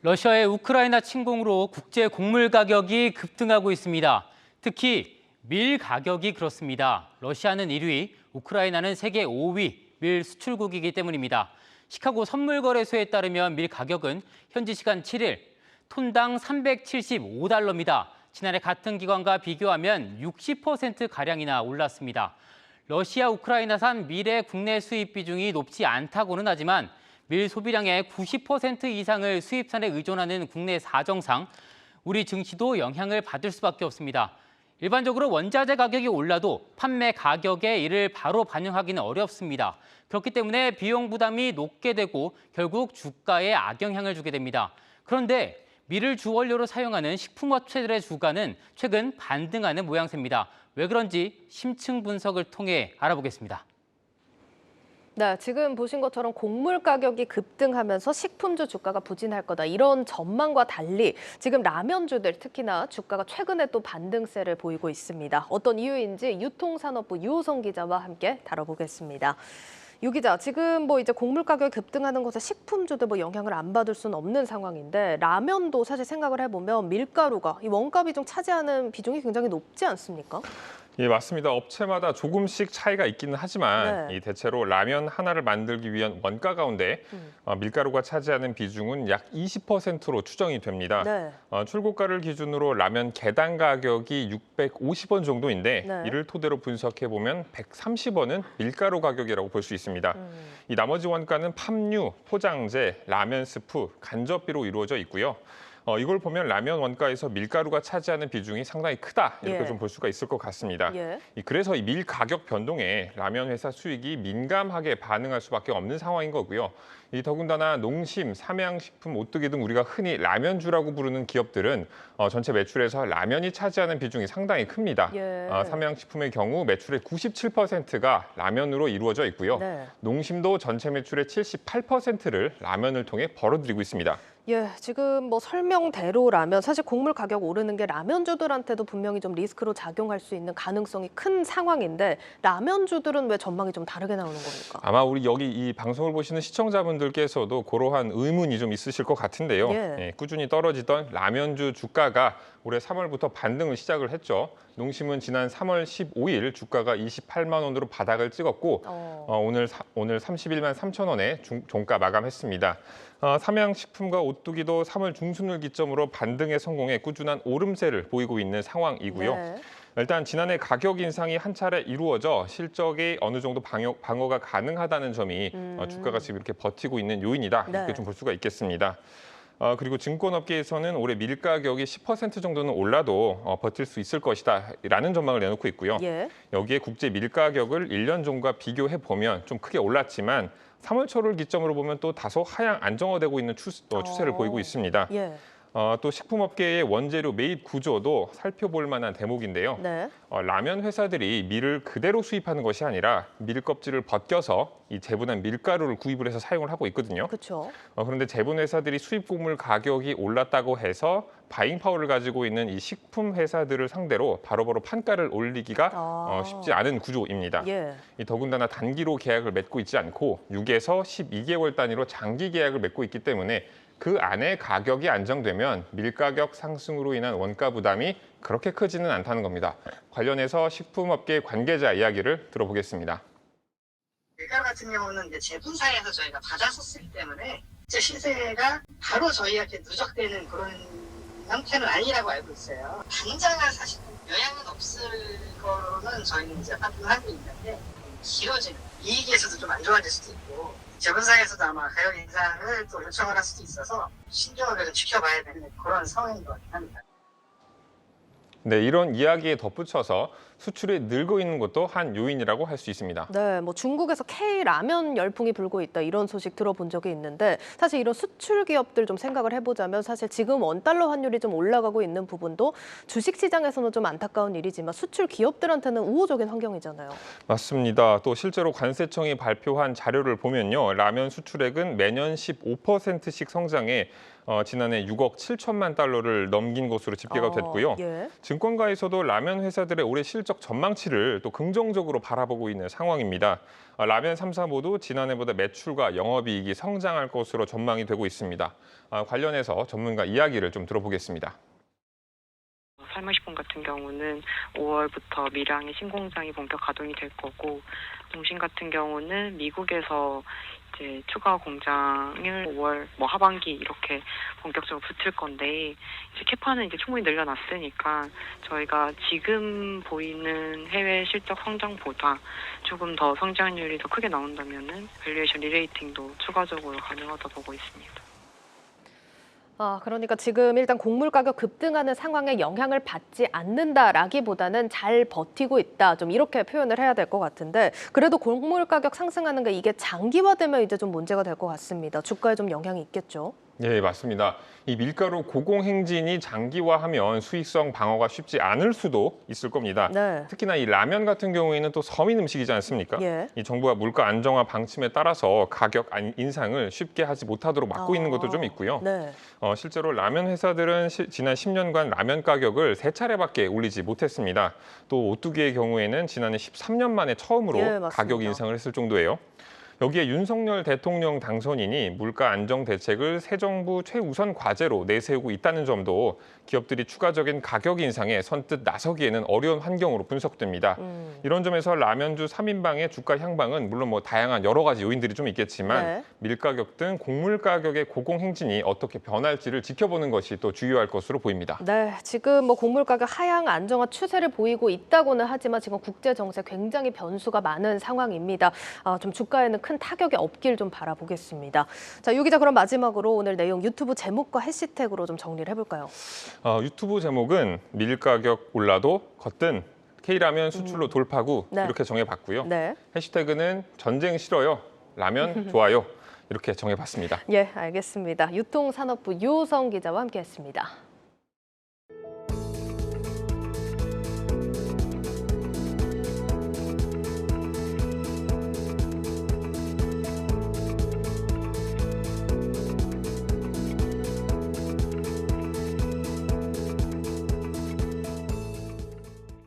러시아의 우크라이나 침공으로 국제 곡물 가격이 급등하고 있습니다. 특히 밀 가격이 그렇습니다. 러시아는 1위, 우크라이나는 세계 5위 밀 수출국이기 때문입니다. 시카고 선물거래소에 따르면 밀 가격은 현지 시간 7일 톤당 375달러입니다. 지난해 같은 기간과 비교하면 60%가량이나 올랐습니다. 러시아, 우크라이나산 밀의 국내 수입 비중이 높지 않다고는 하지만 밀 소비량의 90% 이상을 수입산에 의존하는 국내 사정상 우리 증시도 영향을 받을 수밖에 없습니다. 일반적으로 원자재 가격이 올라도 판매 가격에 이를 바로 반영하기는 어렵습니다. 그렇기 때문에 비용 부담이 높게 되고 결국 주가에 악영향을 주게 됩니다. 그런데 밀을 주원료로 사용하는 식품업체들의 주가는 최근 반등하는 모양새입니다. 왜 그런지 심층 분석을 통해 알아보겠습니다. 네, 지금 보신 것처럼 곡물 가격이 급등하면서 식품주 주가가 부진할 거다. 이런 전망과 달리 지금 라면주들 특히나 주가가 최근에 또 반등세를 보이고 있습니다. 어떤 이유인지 유통산업부 유호성 기자와 함께 다뤄보겠습니다. 유 기자, 지금 이제 곡물 가격이 급등하는 것에 식품주도 영향을 안 받을 수는 없는 상황인데 라면도 사실 생각을 해보면 밀가루가 이 원가 비중 차지하는 비중이 굉장히 높지 않습니까? 예, 맞습니다. 업체마다 조금씩 차이가 있기는 하지만 네. 이 대체로 라면 하나를 만들기 위한 원가 가운데 밀가루가 차지하는 비중은 약 20%로 추정이 됩니다. 네. 출고가를 기준으로 라면 개당 가격이 650원 정도인데 네. 이를 토대로 분석해 보면 130원은 밀가루 가격이라고 볼 수 있습니다. 이 나머지 원가는 팜유, 포장재, 라면 스프, 간접비로 이루어져 있고요. 이걸 보면 라면 원가에서 밀가루가 차지하는 비중이 상당히 크다 이렇게 예. 좀 볼 수가 있을 것 같습니다. 예. 그래서 이 밀 가격 변동에 라면 회사 수익이 민감하게 반응할 수밖에 없는 상황인 거고요. 더군다나 농심, 삼양식품, 오뚜기 등 우리가 흔히 라면주라고 부르는 기업들은 전체 매출에서 라면이 차지하는 비중이 상당히 큽니다. 예. 삼양식품의 경우 매출의 97%가 라면으로 이루어져 있고요. 네. 농심도 전체 매출의 78%를 라면을 통해 벌어들이고 있습니다. 예, 지금 설명대로라면 사실 곡물 가격 오르는 게 라면주들한테도 분명히 좀 리스크로 작용할 수 있는 가능성이 큰 상황인데 라면주들은 왜 전망이 좀 다르게 나오는 겁니까? 아마 우리 여기 이 방송을 보시는 시청자분들께서도 그러한 의문이 좀 있으실 것 같은데요. 예. 꾸준히 떨어지던 라면주 주가가 올해 3월부터 반등을 시작을 했죠. 농심은 지난 3월 15일 주가가 28만 원으로 바닥을 찍었고 오늘 31만 3천 원에 종가 마감했습니다. 삼양식품과 오뚜기도 3월 중순을 기점으로 반등에 성공해 꾸준한 오름세를 보이고 있는 상황이고요. 네. 일단 지난해 가격 인상이 한 차례 이루어져 실적이 어느 정도 방어가 가능하다는 점이 주가가 지금 이렇게 버티고 있는 요인이다 이렇게 네. 좀 볼 수가 있겠습니다. 그리고 증권업계에서는 올해 밀 가격이 10% 정도는 올라도 버틸 수 있을 것이다라는 전망을 내놓고 있고요. 예. 여기에 국제 밀 가격을 1년 전과 비교해 보면 좀 크게 올랐지만 3월 초를 기점으로 보면 또 다소 하향 안정화되고 있는 추세를 보이고 있습니다. 예. 또 식품업계의 원재료 매입 구조도 살펴볼 만한 대목인데요. 네. 라면 회사들이 밀을 그대로 수입하는 것이 아니라 밀 껍질을 벗겨서 이 재분한 밀가루를 구입을 해서 사용을 하고 있거든요. 그렇죠. 그런데 재분 회사들이 수입 곡물 가격이 올랐다고 해서 바잉 파워를 가지고 있는 이 식품 회사들을 상대로 바로바로 판가를 올리기가 쉽지 않은 구조입니다. 예. 더군다나 단기로 계약을 맺고 있지 않고 6에서 12개월 단위로 장기 계약을 맺고 있기 때문에 그 안에 가격이 안정되면 밀가격 상승으로 인한 원가 부담이 그렇게 크지는 않다는 겁니다. 관련해서 식품업계 관계자 이야기를 들어보겠습니다. 밀가루 같은 경우는 이제 제분사에서 저희가 받아서 쓰기 때문에 실제 시세가 바로 저희한테 누적되는 그런 형태는 아니라고 알고 있어요. 당장은 사실 영향은 없을 거로는 저희는 이제 판단을 하고 있는데 길어지는 이익에서도 좀 안 좋아질 수도 있고 제분사에서도 아마 가격 인상을 또 요청을 할 수도 있어서 신중하게 좀 지켜봐야 되는 그런 상황인 것 같긴 합니다. 네, 이런 이야기에 덧붙여서 수출이 늘고 있는 것도 한 요인이라고 할 수 있습니다. 네, 중국에서 K-라면 열풍이 불고 있다 이런 소식 들어본 적이 있는데 사실 이런 수출 기업들 좀 생각을 해보자면 사실 지금 원달러 환율이 좀 올라가고 있는 부분도 주식시장에서는 좀 안타까운 일이지만 수출 기업들한테는 우호적인 환경이잖아요. 맞습니다. 또 실제로 관세청이 발표한 자료를 보면요. 라면 수출액은 매년 15%씩 성장해 지난해 6억 7천만 달러를 넘긴 것으로 집계가 됐고요. 예. 증권가에서도 라면 회사들의 올해 실적 전망치를 또 긍정적으로 바라보고 있는 상황입니다. 라면 3사 모두 지난해보다 매출과 영업이익이 성장할 것으로 전망이 되고 있습니다. 관련해서 전문가 이야기를 좀 들어보겠습니다. 살맛식품 같은 경우는 5월부터 밀양의 신공장이 본격 가동이 될 거고, 농심 같은 경우는 미국에서 이제 추가 공장을 5월 하반기 이렇게 본격적으로 붙일 건데, 이제 캐파는 이제 충분히 늘려놨으니까 저희가 지금 보이는 해외 실적 성장보다 조금 더 성장률이 더 크게 나온다면은 밸류에이션 리레이팅도 추가적으로 가능하다 보고 있습니다. 그러니까 지금 일단 곡물 가격 급등하는 상황에 영향을 받지 않는다라기보다는 잘 버티고 있다. 좀 이렇게 표현을 해야 될 것 같은데, 그래도 곡물 가격 상승하는 게 이게 장기화되면 이제 좀 문제가 될 것 같습니다. 주가에 좀 영향이 있겠죠? 네, 맞습니다. 이 밀가루 고공행진이 장기화하면 수익성 방어가 쉽지 않을 수도 있을 겁니다. 네. 특히나 이 라면 같은 경우에는 또 서민 음식이지 않습니까? 예. 이 정부가 물가 안정화 방침에 따라서 가격 인상을 쉽게 하지 못하도록 막고 있는 것도 좀 있고요. 네. 실제로 라면 회사들은 지난 10년간 라면 가격을 3차례밖에 올리지 못했습니다. 또 오뚜기의 경우에는 지난해 13년 만에 처음으로 예, 맞습니다. 가격 인상을 했을 정도예요. 여기에 윤석열 대통령 당선인이 물가 안정 대책을 새 정부 최우선 과제로 내세우고 있다는 점도 기업들이 추가적인 가격 인상에 선뜻 나서기에는 어려운 환경으로 분석됩니다. 이런 점에서 라면주 3인방의 주가 향방은 물론 다양한 여러 가지 요인들이 좀 있겠지만 네. 밀가격 등 곡물 가격의 고공행진이 어떻게 변할지를 지켜보는 것이 또 중요할 것으로 보입니다. 네, 지금 곡물 가격 하향 안정화 추세를 보이고 있다고는 하지만 지금 국제 정세 굉장히 변수가 많은 상황입니다. 좀 주가에는 큰 타격이 없길 좀 바라보겠습니다. 자, 유 기자, 그럼 마지막으로 오늘 내용 유튜브 제목과 해시태그로 좀 정리를 해볼까요? 유튜브 제목은 밀가격 올라도 걷든 K라면 수출로 돌파구 네. 이렇게 정해봤고요. 네. 해시태그는 전쟁 싫어요, 라면 좋아요 이렇게 정해봤습니다. 예, 알겠습니다. 유통산업부 유호성 기자와 함께했습니다.